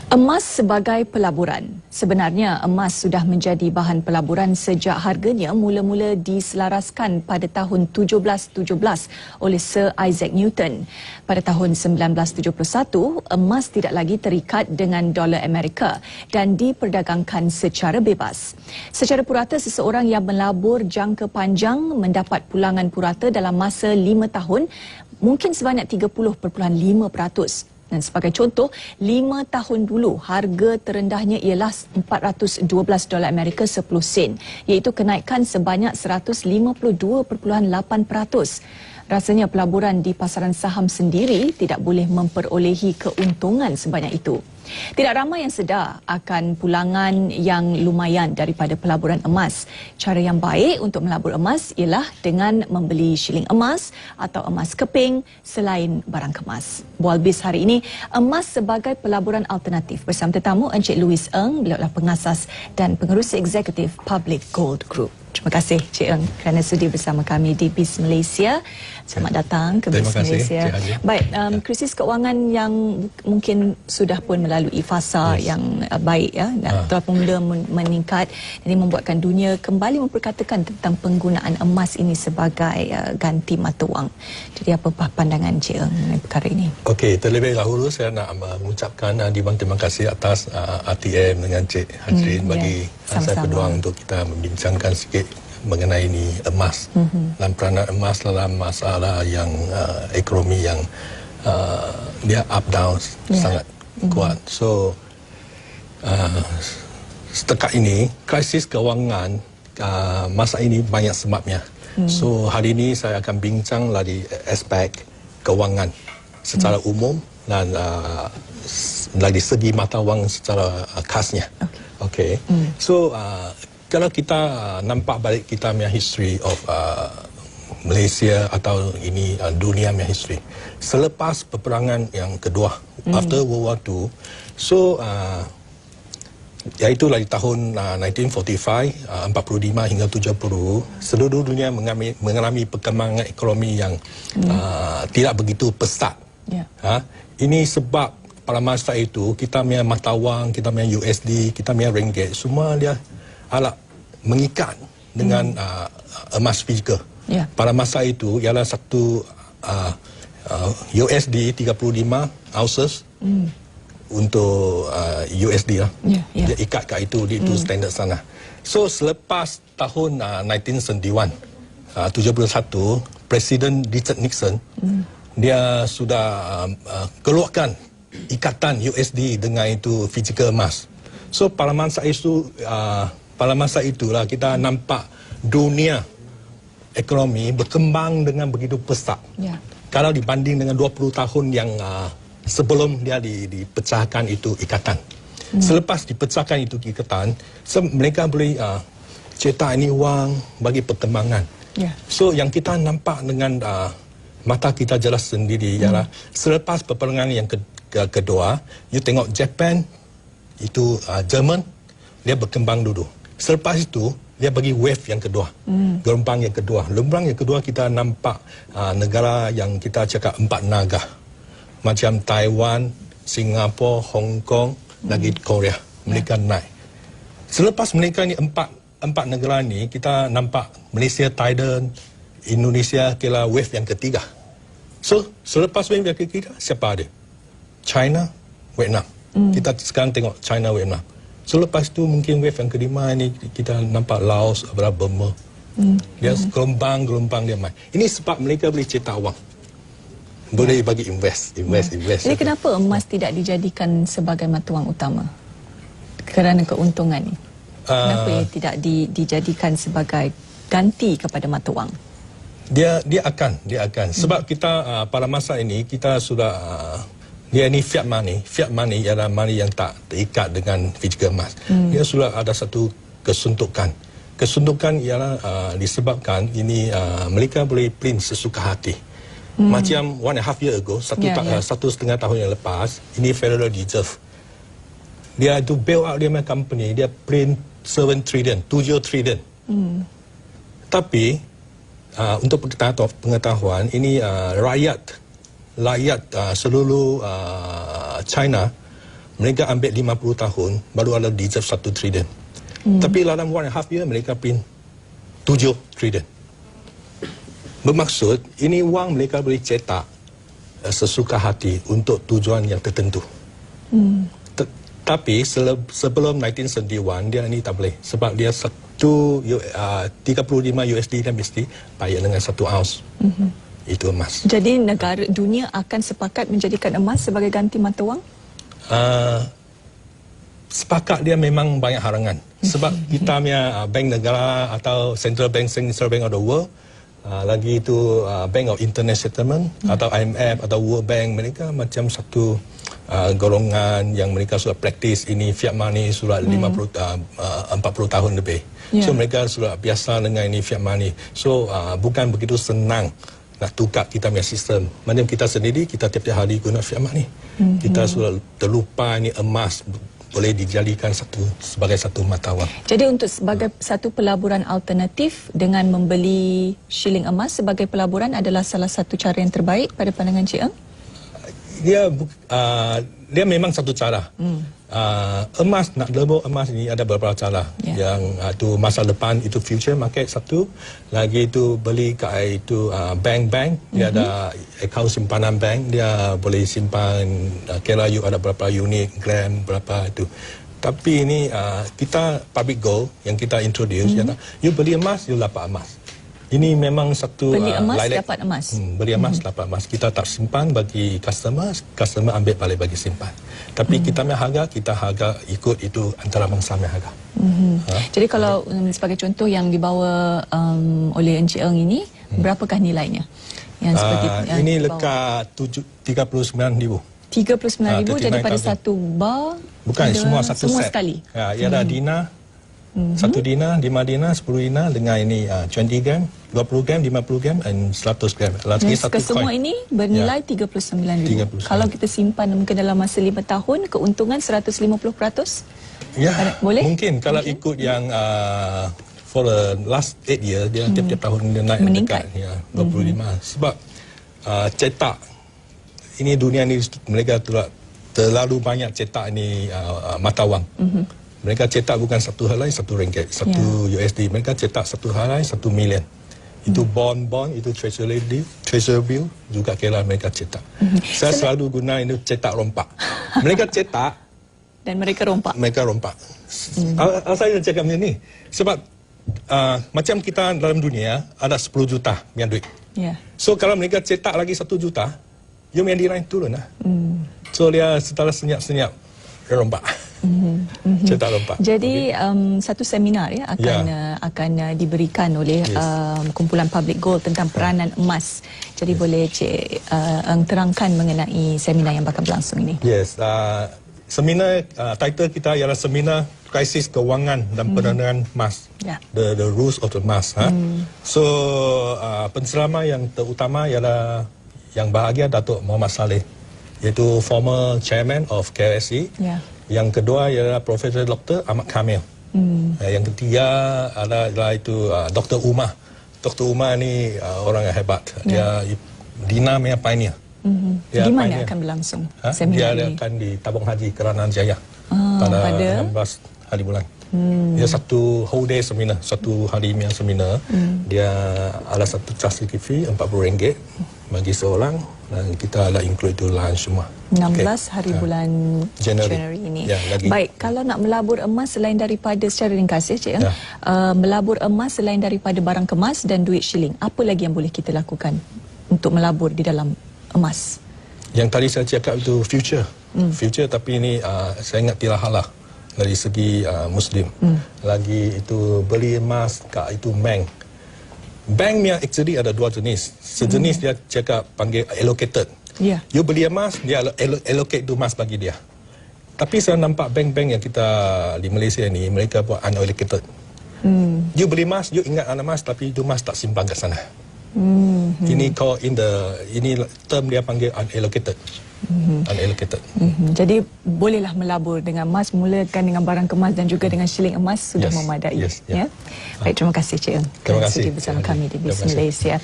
Emas sebagai pelaburan. Sebenarnya emas sudah menjadi bahan pelaburan sejak harganya mula-mula diselaraskan pada tahun 1717 oleh Sir Isaac Newton. Pada tahun 1971, emas tidak lagi terikat dengan dolar Amerika dan diperdagangkan secara bebas. Secara purata, seseorang yang melabur jangka panjang mendapat pulangan purata dalam masa 5 tahun mungkin sebanyak 30.5%. Dan sebagai contoh, 5 tahun dulu harga terendahnya ialah $412 Amerika 10 sen, iaitu kenaikan sebanyak 152.8%. Rasanya pelaburan di pasaran saham sendiri tidak boleh memperolehi keuntungan sebanyak itu. Tidak ramai yang sedar akan pulangan yang lumayan daripada pelaburan emas. Cara yang baik untuk melabur emas ialah dengan membeli shilling emas atau emas keping selain barang kemas. Bualbis hari ini, emas sebagai pelaburan alternatif bersama tetamu Encik Louis Ng, beliau adalah pengasas dan pengerusi eksekutif Public Gold Group. Terima kasih Cik Ng kerana sudi bersama kami di BIS Malaysia. Selamat datang ke BIS Malaysia. Baik, krisis keuangan yang mungkin sudah pun melalui fasa yang baik ya, telah pun mula meningkat. Ini membuatkan dunia kembali memperkatakan tentang penggunaan emas ini sebagai ganti mata wang. Jadi apa pandangan Cik Ng mengenai perkara ini? Okey, terlebih dahulu saya nak mengucapkan terima kasih atas RTM dengan Cik Hadrin bagi saya peluang untuk kita membincangkan sikit mengenai ini emas dan peranan emas dalam masalah yang ekonomi yang dia up down sangat kuat. So setakat ini krisis kewangan masa ini banyak sebabnya. So hari ini saya akan bincang dari aspek kewangan secara umum dan dari segi mata wang secara khasnya. Okay. So kalau kita nampak balik kita punya history of Malaysia atau ini dunia punya history selepas peperangan yang kedua, after World War II, so iaitu dari tahun 1945, 45 hingga 70, seluruh dunia mengalami perkembangan ekonomi yang tidak begitu pesat. Ini sebab pada masa itu kita punya mata wang, kita punya USD, kita punya ringgit, semua dia alat mengikat dengan emas fizikal. Pada masa itu ialah satu USD 35 ounces untuk USD lah. Dia ikat kat itu, itu standard sana. So selepas tahun 1971, Presiden Richard Nixon dia sudah keluarkan ikatan USD dengan itu fizikal emas. So pada masa itulah kita nampak dunia ekonomi berkembang dengan begitu pesat. Kalau dibanding dengan 20 tahun yang sebelum dia dipecahkan itu ikatan. Selepas dipecahkan itu ikatan, mereka boleh cetak ini wang bagi perkembangan. So yang kita nampak dengan mata kita jelas sendiri ialah selepas peperangan yang kedua, you tengok Japan, itu Jerman, dia berkembang dulu. Selepas itu, dia bagi wave yang kedua, gelombang yang kedua. Gelombang yang kedua kita nampak negara yang kita cakap empat naga. Macam Taiwan, Singapura, Hong Kong, lagi Korea. Mereka naik. Selepas mereka ni empat negara ni, kita nampak Malaysia, Thailand, Indonesia kira wave yang ketiga. So, selepas wave yang ketiga, siapa ada? China, Vietnam. Kita sekarang tengok China, Vietnam. So lepas tu mungkin wave yang kelima ni kita nampak Laos, Burma. Dia gelombang dia main. Ini sebab mereka boleh cetak wang. Boleh bagi invest. Jadi kenapa emas tidak dijadikan sebagai mata wang utama? Kerana keuntungan ni. Kenapa ia tidak dijadikan sebagai ganti kepada mata wang? Dia akan. Sebab kita pada masa ini kita sudah dia ni fiat money ialah money yang tak terikat dengan fizikal emas. Dia sudah ada satu kesuntukan. Kesuntukan ialah disebabkan ini mereka boleh print sesuka hati. Macam 1.5 year ago, satu setengah tahun yang lepas, ini Federal Reserve. Dia itu bail out dia punya company, dia print 7 trillion. Tapi untuk pengetahuan, ini rakyat seluruh China mereka ambil 50 tahun baru ada reserve 1 trilion. Tapi dalam 1.5 year mereka print 7 trilion. Bermaksud ini wang mereka boleh cetak sesuka hati untuk tujuan yang tertentu. Tapi sebelum 1971 dia ini tak boleh sebab dia 35 USD dia mesti bayar dengan 1 ounce. Itu emas. Jadi negara dunia akan sepakat menjadikan emas sebagai ganti mata wang? Sepakat dia memang banyak harangan. Sebab kita punya bank negara atau central bank of the world, lagi itu Bank of International Settlement atau IMF atau World Bank, mereka macam satu golongan yang mereka sudah praktis ini fiat money sudah 40 tahun lebih. So mereka sudah biasa dengan ini fiat money. So bukan begitu senang nak tukar kita punya sistem. Macam kita sendiri, kita tiap-tiap hari guna fiat money. Kita sudah terlupa ini emas boleh dijadikan sebagai satu mata wang. Jadi untuk sebagai satu pelaburan alternatif dengan membeli shilling emas sebagai pelaburan adalah salah satu cara yang terbaik pada pandangan Cik Eng? Dia memang satu cara. Emas, nak lebur emas ini ada beberapa cara. Yang itu masa depan itu future market satu. Lagi itu beli kat itu bank-bank, dia ada akaun simpanan bank, dia boleh simpan kira you ada berapa unit, gram, berapa itu. Tapi ini kita public goal yang kita introduce, you beli emas, you dapat emas. Ini memang satu beli emas dapat emas. Beli emas dapat emas. Kita tak simpan bagi customer ambil balik bagi simpan. Tapi kita punya harga ikut itu antara bangsa punya harga. Jadi kalau sebagai contoh yang dibawa oleh Encik Eng ini, berapakah nilainya? Yang seperti ini lekat 39,000. 39,000 jadi pada satu bar. Bukan semua satu semua set. Sekali. Ia ada dinar. 1 dinar, 5 dinar, 10 dinar dengan ini 20 gram, 20 gram, 50 gram dan 100 gram. Lagi satu kesemua coin. ini bernilai 39,000. Kalau kita simpan mungkin dalam masa 5 tahun, keuntungan 150%? Ya, boleh? Mungkin kalau ikut yang for the last 8 years, dia tiap-tiap tahun dia naik meningkat. Dekat, 25. Sebab cetak, ini dunia ni mereka terlalu banyak cetak ini mata wang. Mereka cetak bukan satu helai, satu ringgit, satu USD. Mereka cetak satu helai, 1 million. Itu bond, itu treasury bill, juga kira mereka cetak. Saya selalu guna ini cetak rompak. Mereka cetak. Dan mereka rompak. Mereka rompak. Saya cakap macam ni. Sebab macam kita dalam dunia, ada 10 juta punya duit. So kalau mereka cetak lagi 1 juta, you punya nilai turun lah. So dia setelah senyap-senyap, dia rompak. Cetak rompak. Jadi satu seminar akan diberikan oleh kumpulan Public Gold tentang peranan emas. Jadi boleh Cik Eng terangkan mengenai seminar yang bakal berlangsung ini. Yes, seminar title kita ialah seminar krisis kewangan dan peranan emas. The rules of the emas. So penceramah yang terutama ialah yang bahagia Datuk Muhammad Saleh, iaitu former chairman of KSE. Yang kedua ialah Profesor Dr. Ahmad Kamil. Yang ketiga adalah itu Dr. Umar. Dr. Umar ni orang yang hebat. Dia Dina punya pioneer. Di mana akan berlangsung seminar dia ini? Akan di Tabung Haji Kerana Jaya pada 16 hari bulan. Dia satu whole day seminar, satu hari punya seminar. Dia ada satu charge fee RM40 bagi seorang, dan kita ada include itu lunch semua. 16 hari bulan Januari ini. Baik, kalau nak melabur emas selain daripada secara ringkas Cik Eng, melabur emas selain daripada barang kemas dan duit shilling, apa lagi yang boleh kita lakukan untuk melabur di dalam emas? Yang tadi saya cakap itu future. Future, tapi ini saya ingat tidak halal dari segi Muslim. Lagi itu beli emas kat itu bank. Bank yang actually ada dua jenis. Sejenis dia cakap panggil allocated. You beli emas, dia allocate tu emas bagi dia. Tapi saya nampak bank-bank yang kita di Malaysia ni, mereka buat unallocated. You beli emas, you ingat ada emas, tapi itu emas tak simpan kat sana. Ini ini term dia panggil unallocated. Unallocated. Jadi bolehlah melabur dengan emas, mulakan dengan barang kemas dan juga dengan shilling emas sudah memadai. Baik, terima kasih Cik Eng. Terima kasih bersama kami di Bismillah Asia.